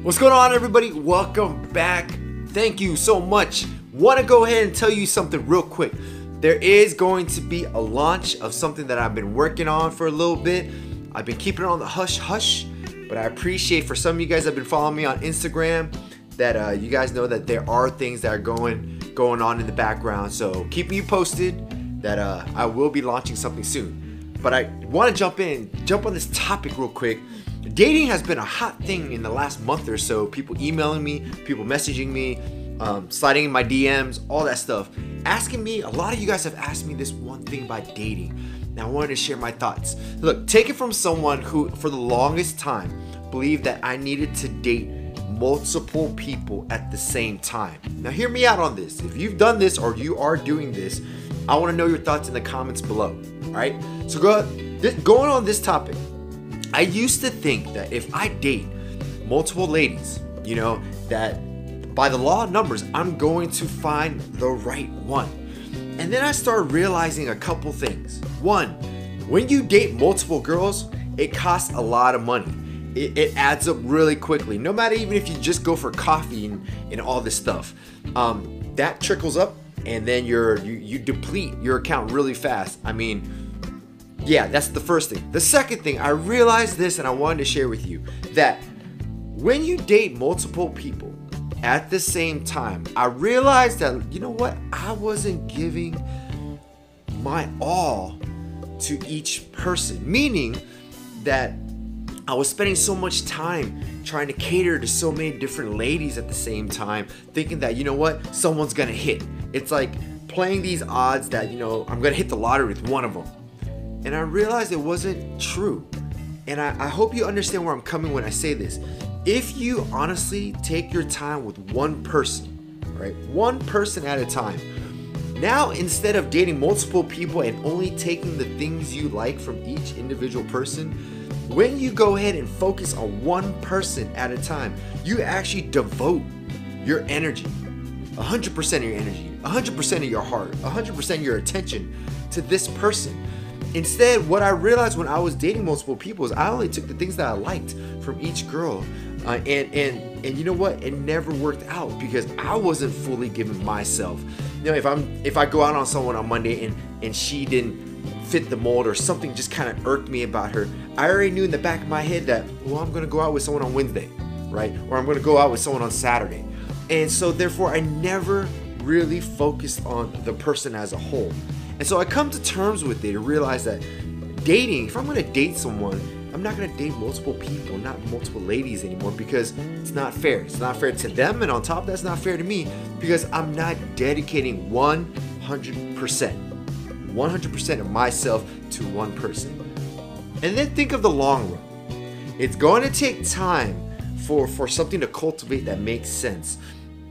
What's going on, everybody? Welcome back. Thank you so much. Want to go ahead and tell you something real quick. There is going to be a launch of something that I've been working on for a little bit. I've been keeping it on the hush hush, but I appreciate for some of you guys that have been following me on Instagram that you guys know that there are things that are going on in the background. So keeping you posted that I will be launching something soon. But I want to jump on this topic real quick. Dating has been a hot thing in the last month or so. People emailing me, people messaging me, sliding in my DMs, all that stuff. Asking me, a lot of you guys have asked me this one thing about dating. Now I wanted to share my thoughts. Look, take it from someone who for the longest time believed that I needed to date multiple people at the same time. Now hear me out on this. If you've done this or you are doing this, I want to know your thoughts in the comments below. All right? So going on this topic, I used to think that if I date multiple ladies, that by the law of numbers, I'm going to find the right one. And then I started realizing a couple things. One, when you date multiple girls, it costs a lot of money. It adds up really quickly. No matter even if you just go for coffee and all this stuff, that trickles up, and then you deplete your account really fast. I mean, yeah, that's the first thing. The second thing, I realized this and I wanted to share with you that when you date multiple people at the same time, I realized that, you know what? I wasn't giving my all to each person, meaning that I was spending so much time trying to cater to so many different ladies at the same time, thinking that, you know what? Someone's gonna hit. It's like playing these odds that, I'm gonna hit the lottery with one of them. And I realized it wasn't true. And I hope you understand where I'm coming when I say this. If you honestly take your time with one person, right? One person at a time. Now, instead of dating multiple people and only taking the things you like from each individual person, when you go ahead and focus on one person at a time, you actually devote your energy, 100% of your energy, 100% of your heart, 100% of your attention to this person. Instead, what I realized when I was dating multiple people is I only took the things that I liked from each girl, and you know what? It never worked out because I wasn't fully giving myself. If I go out on someone on Monday and she didn't fit the mold or something just kind of irked me about her, I already knew in the back of my head that, well, I'm gonna go out with someone on Wednesday, right? Or I'm gonna go out with someone on Saturday, and so therefore I never really focused on the person as a whole. And so I come to terms with it to realize that dating, if I'm going to date someone, I'm not going to date multiple people, not multiple ladies anymore, because it's not fair. It's not fair to them, and on top of that, it's not fair to me because I'm not dedicating 100% of myself to one person. And then think of the long run. It's going to take time for something to cultivate that makes sense.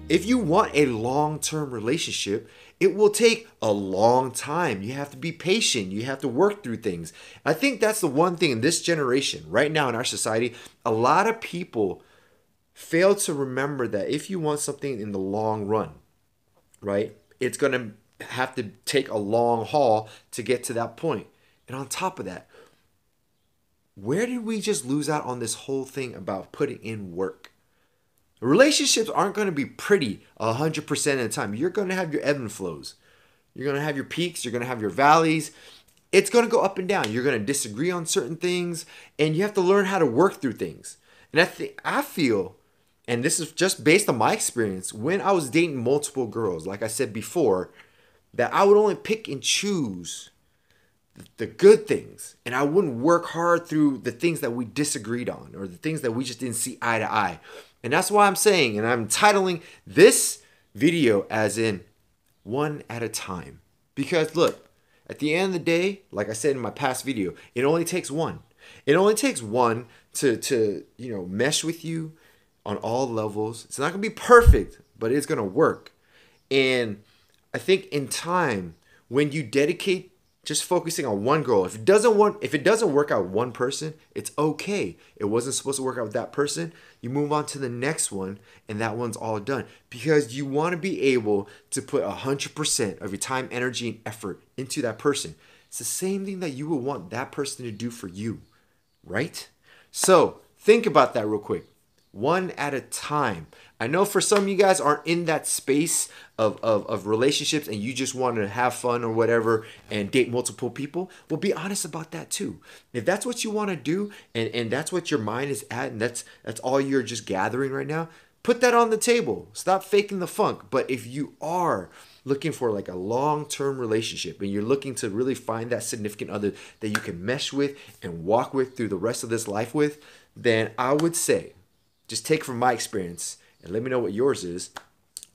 If you want a long-term relationship, it will take a long time. You have to be patient. You have to work through things. I think that's the one thing in this generation, right now in our society, a lot of people fail to remember that if you want something in the long run, right, it's going to have to take a long haul to get to that point. And on top of that, where did we just lose out on this whole thing about putting in work? Relationships aren't going to be pretty 100% of the time. You're going to have your ebb and flows. You're going to have your peaks. You're going to have your valleys. It's going to go up and down. You're going to disagree on certain things, and you have to learn how to work through things. And I feel, and this is just based on my experience, when I was dating multiple girls, like I said before, that I would only pick and choose the good things, and I wouldn't work hard through the things that we disagreed on or the things that we just didn't see eye to eye. And that's why I'm saying, and I'm titling this video as in one at a time. Because look, at the end of the day, like I said in my past video, it only takes one. It only takes one to mesh with you on all levels. It's not going to be perfect, but it's going to work. And I think in time, when you dedicate just focusing on one girl, if it doesn't work out with one person, it's okay. It wasn't supposed to work out with that person. You move on to the next one, and that one's all done. Because you want to be able to put 100% of your time, energy, and effort into that person. It's the same thing that you would want that person to do for you, right? So think about that real quick. one at a time. I know for some of you guys aren't in that space of relationships and you just want to have fun or whatever and date multiple people. Well, be honest about that too. If that's what you want to do and that's what your mind is at and that's all you're just gathering right now, put that on the table. Stop faking the funk. But if you are looking for like a long-term relationship and you're looking to really find that significant other that you can mesh with and walk with through the rest of this life with, then I would say, just take from my experience and let me know what yours is,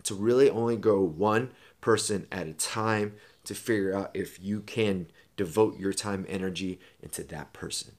to really only go one person at a time to figure out if you can devote your time and energy into that person.